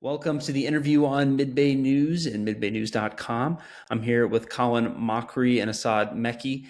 Welcome to the interview on Mid-Bay News and midbaynews.com. I'm here with Colin Mochrie and Asad Mecci,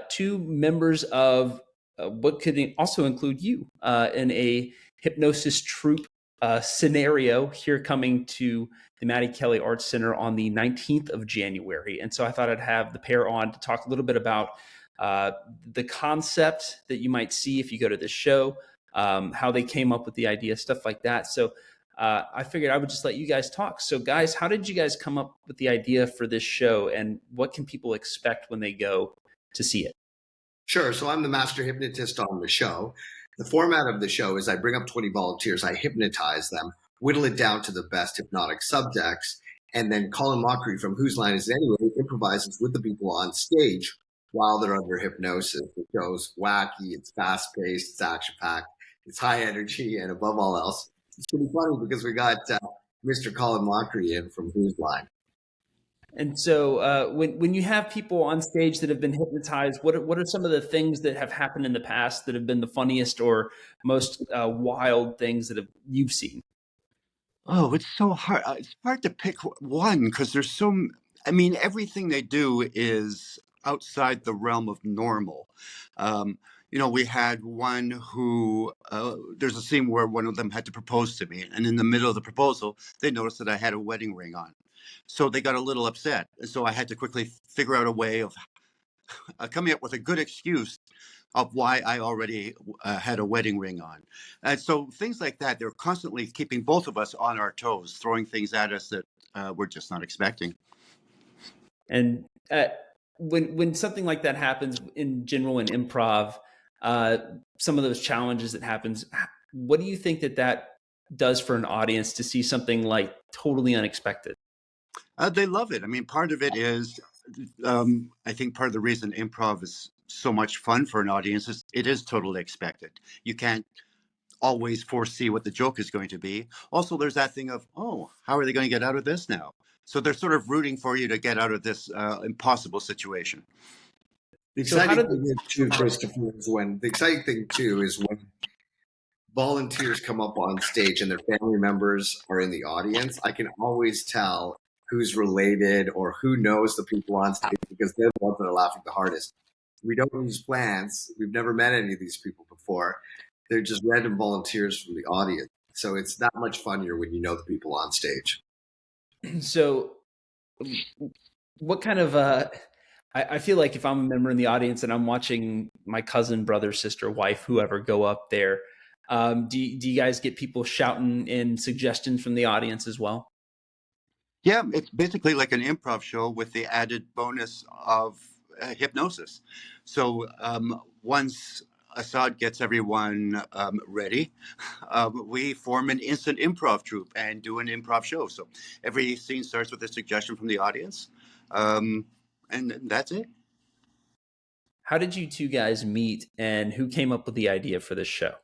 two members of what could also include you in a hypnosis troupe scenario here coming to the Mattie Kelly Arts Center on the 19th of January. And so I thought I'd have the pair on to talk a little bit about the concept that you might see if you go to this show, how they came up with the idea, stuff like that. So I figured I would just let you guys talk. So guys, how did you guys come up with the idea for this show, and what can people expect when they go to see it? Sure. So I'm the master hypnotist on the show. The format of the show is I bring up 20 volunteers, I hypnotize them, whittle it down to the best hypnotic subjects, and then Colin Mochrie from Whose Line Is It Anyway improvises with the people on stage while they're under hypnosis. It goes wacky, it's fast-paced, it's action-packed, it's high energy, and above all else, it's pretty funny because we got Mr. Colin Mochrie in from Whose Line. And so when you have people on stage that have been hypnotized, what are some of the things that have happened in the past that have been the funniest or most wild things that you've seen? Oh, it's so hard. It's hard to pick one because there's everything they do is outside the realm of normal. We had one who, there's a scene where one of them had to propose to me. And in the middle of the proposal, they noticed that I had a wedding ring on. So they got a little upset. So I had to quickly figure out a way of coming up with a good excuse of why I already had a wedding ring on. And so things like that, they're constantly keeping both of us on our toes, throwing things at us that we're just not expecting. And when something like that happens in general in improv, some of those challenges that happens, what do you think that does for an audience to see something like totally unexpected? They love it. I mean, part of it is, I think part of the reason improv is so much fun for an audience is it is totally expected. You can't always foresee what the joke is going to be. Also, there's that thing of, oh, how are they going to get out of this now? So they're sort of rooting for you to get out of this impossible situation. The exciting thing too, Christopher, is when volunteers come up on stage and their family members are in the audience. I can always tell who's related or who knows the people on stage because they're the ones that are laughing the hardest. We don't use plans. We've never met any of these people before. They're just random volunteers from the audience. So it's that much funnier when you know the people on stage. So what kind of I feel like if I'm a member in the audience and I'm watching my cousin, brother, sister, wife, whoever go up there, do you guys get people shouting in suggestions from the audience as well? Yeah, it's basically like an improv show with the added bonus of hypnosis. So once Asad gets everyone ready, we form an instant improv troupe and do an improv show. So every scene starts with a suggestion from the audience, and that's it. How did you two guys meet, and who came up with the idea for this show?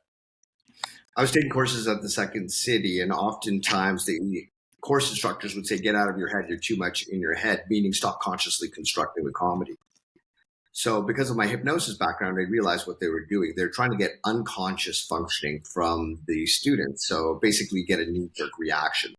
I was taking courses at the Second City, and oftentimes the course instructors would say, get out of your head, you're too much in your head, meaning stop consciously constructing the comedy. So because of my hypnosis background, I realized what they were doing. They're trying to get unconscious functioning from the students. So basically get a knee-jerk reaction.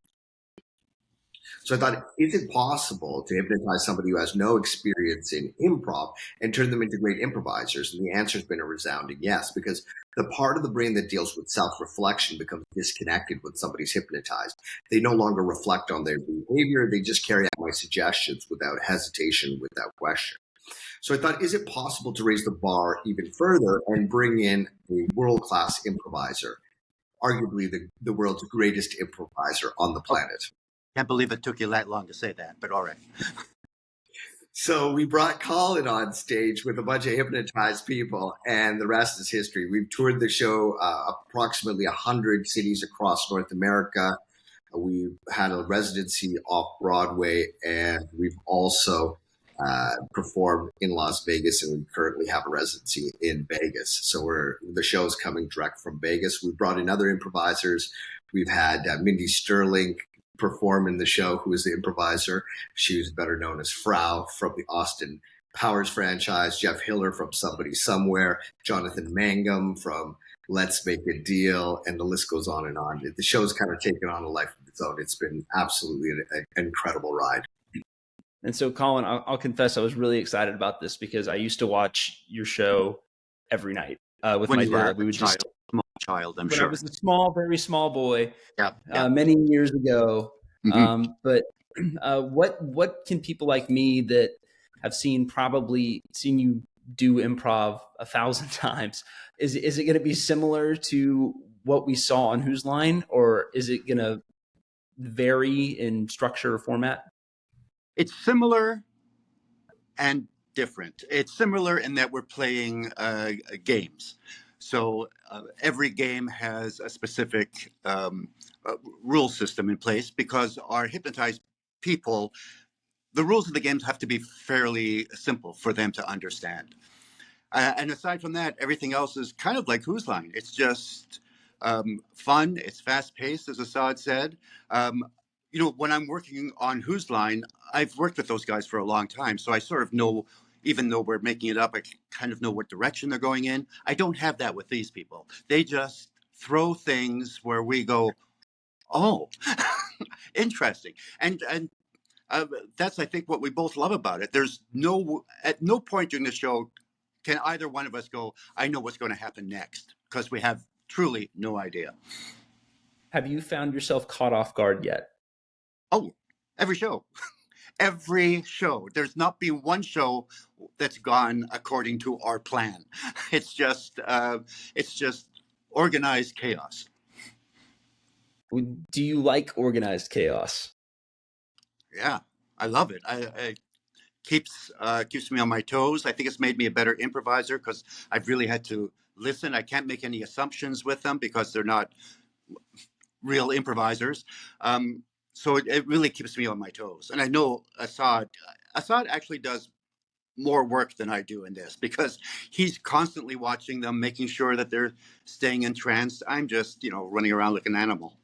So I thought, is it possible to hypnotize somebody who has no experience in improv and turn them into great improvisers? And the answer has been a resounding yes, because the part of the brain that deals with self-reflection becomes disconnected when somebody's hypnotized. They no longer reflect on their behavior. They just carry out my suggestions without hesitation, without question. So I thought, is it possible to raise the bar even further and bring in a world-class improviser, arguably the world's greatest improviser on the planet? Can't believe it took you that long to say that, but all right. So we brought Colin on stage with a bunch of hypnotized people, and the rest is history. We've toured the show approximately 100 cities across North America. We've had a residency off Broadway, and we've also performed in Las Vegas, and we currently have a residency in Vegas. So the show is coming direct from Vegas. We brought in other improvisers. We've had Mindy Sterling perform in the show, who is the improviser. She was better known as Frau from the Austin Powers franchise, Jeff Hiller from Somebody Somewhere, Jonathan Mangum from Let's Make a Deal, and the list goes on and on. The show's kind of taken on a life of its own. It's been absolutely an incredible ride. And so, Colin, I'll confess I was really excited about this because I used to watch your show every night with When my you were dad. We a would just, small child, I'm when I sure. was a very small boy, Yeah. many years ago. Mm-hmm. But what can people like me that have probably seen you do improv 1,000 times, is it going to be similar to what we saw on Whose Line, or is it going to vary in structure or format? It's similar and different. It's similar in that we're playing games. So every game has a specific rule system in place because our hypnotized people, the rules of the games have to be fairly simple for them to understand. And aside from that, everything else is kind of like Whose Line. It's just fun. It's fast paced, as Asad said. Um, when I'm working on Whose Line, I've worked with those guys for a long time, so I sort of know. Even though we're making it up, I kind of know what direction they're going in. I don't have that with these people. They just throw things where we go, oh, interesting, and that's I think what we both love about it. There's at no point during the show can either one of us go, I know what's going to happen next, because we have truly no idea. Have you found yourself caught off guard yet? Oh, every show. Every show. There's not been one show that's gone according to our plan. It's just organized chaos. Do you like organized chaos? Yeah, I love it. I keeps me on my toes. I think it's made me a better improviser because I've really had to listen. I can't make any assumptions with them because they're not real improvisers. So it really keeps me on my toes. And I know Asad actually does more work than I do in this because he's constantly watching them, making sure that they're staying entranced. I'm just, running around like an animal.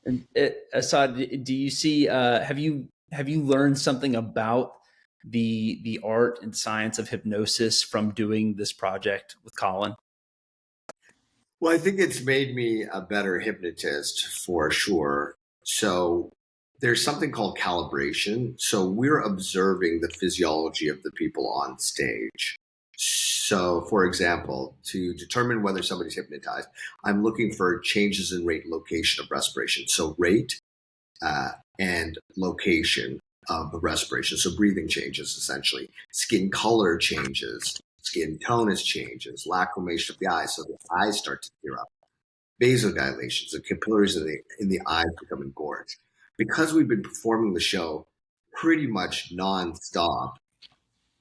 And Asad, do you see? Have you learned something about the art and science of hypnosis from doing this project with Colin? Well, I think it's made me a better hypnotist for sure. So there's something called calibration. So we're observing the physiology of the people on stage. So, for example, to determine whether somebody's hypnotized, I'm looking for changes in rate, location of respiration. So rate and location of the respiration. So breathing changes essentially. Skin color changes. Skin tone is changes. Lacrimation of the eyes. So the eyes start to tear up. Vasodilation. So capillaries in the eyes become engorged. Because we've been performing the show pretty much nonstop,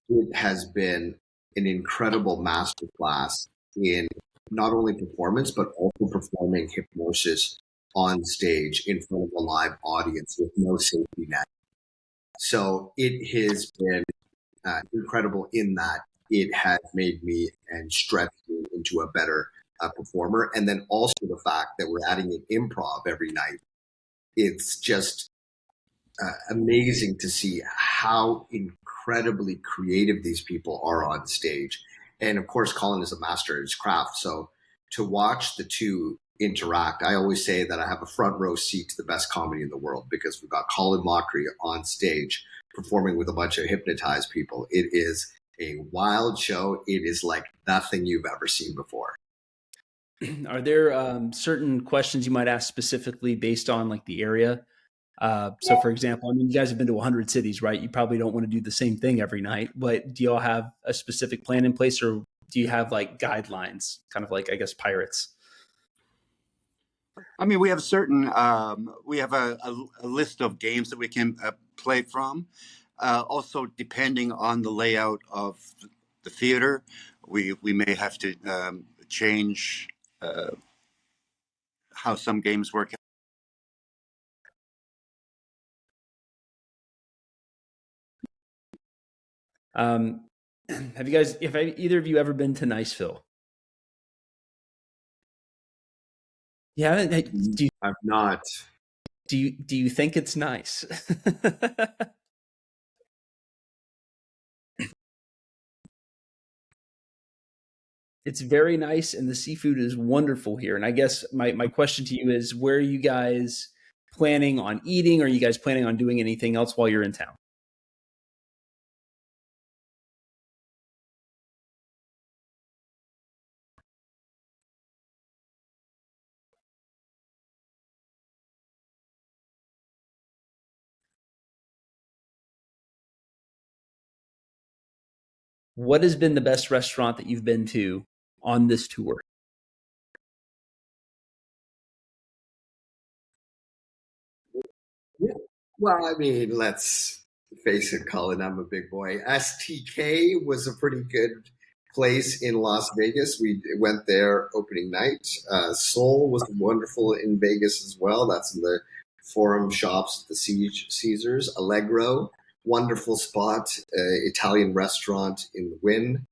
it has been an incredible masterclass in not only performance, but also performing hypnosis on stage in front of a live audience with no safety net. So it has been incredible in that it has made me and stretched me into a better performer. And then also the fact that we're adding in improv every night. It's just amazing to see how incredibly creative these people are on stage. And of course, Colin is a master at his craft. So to watch the two interact, I always say that I have a front row seat to the best comedy in the world because we've got Colin Mochrie on stage performing with a bunch of hypnotized people. It is a wild show. It is like nothing you've ever seen before. Are there certain questions you might ask specifically based on like the area? So for example, I mean, you guys have been to 100 cities, right? You probably don't want to do the same thing every night, but do y'all have a specific plan in place, or do you have like guidelines, kind of like, I guess, pirates? I mean, we have we have a list of games that we can play from. Also, depending on the layout of the theater, we may have to change how some games work. Have you guys, if either of you ever been to Niceville? Yeah, I'm not. Do you think it's nice? It's very nice, and the seafood is wonderful here. And I guess my question to you is, where are you guys planning on eating? Are you guys planning on doing anything else while you're in town? What has been the best restaurant that you've been to on this tour? Yeah. Well, I mean, let's face it, Colin, I'm a big boy. STK was a pretty good place in Las Vegas. We went there opening night. Soul was wonderful in Vegas as well. That's in the Forum Shops at the Caesars. Allegro, wonderful spot. Italian restaurant in the Wynn.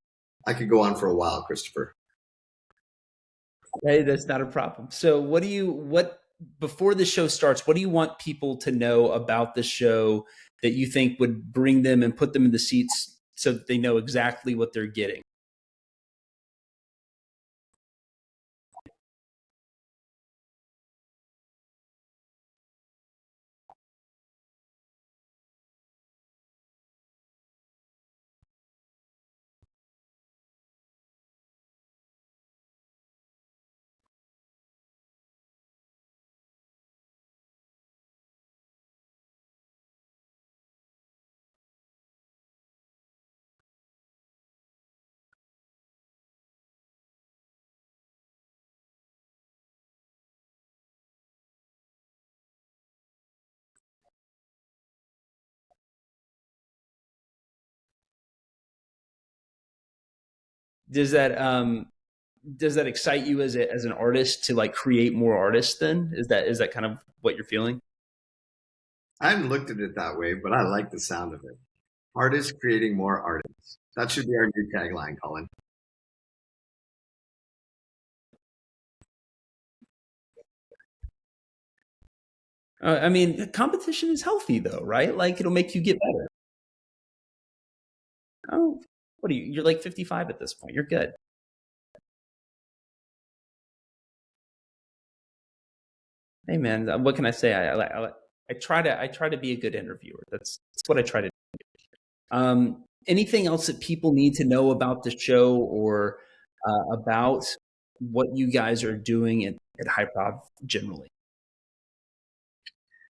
I could go on for a while, Christopher. Hey, that's not a problem. So what before the show starts, what do you want people to know about the show that you think would bring them and put them in the seats so that they know exactly what they're getting? Does that excite you as an artist to like create more artists then? Is that kind of what you're feeling? I haven't looked at it that way, but I like the sound of it. Artists creating more artists. That should be our new tagline, Colin. I mean, competition is healthy though, right? Like it'll make you get better. Oh, what are you? You're like 55 at this point. You're good. Hey man, what can I say? I try to be a good interviewer. That's what I try to do. Anything else that people need to know about the show or about what you guys are doing at Hyprov generally?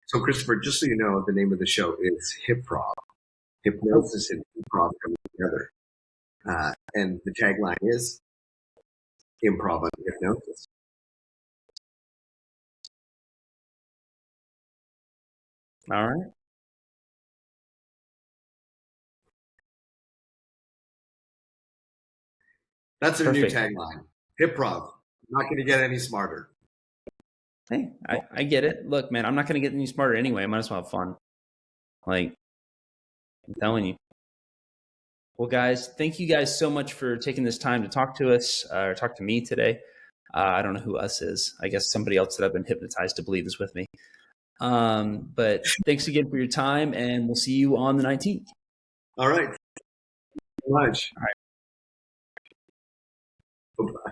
So, Christopher, just so you know, the name of the show is Hyprov. Oh, Hypnosis and improv coming together. And the tagline is improv and hypnosis. all right, That's their new perfect. tagline. Hyprov. Not going to get any smarter. Hey, I get it. Look, man, I'm not going to get any smarter anyway. I might as well have fun. Like I'm telling you. Well, guys, thank you guys so much for taking this time to talk to us or talk to me today. I don't know who us is. I guess somebody else that I've been hypnotized to believe is with me. But thanks again for your time, and we'll see you on the 19th. All right. Thank you so much. All right. Bye-bye.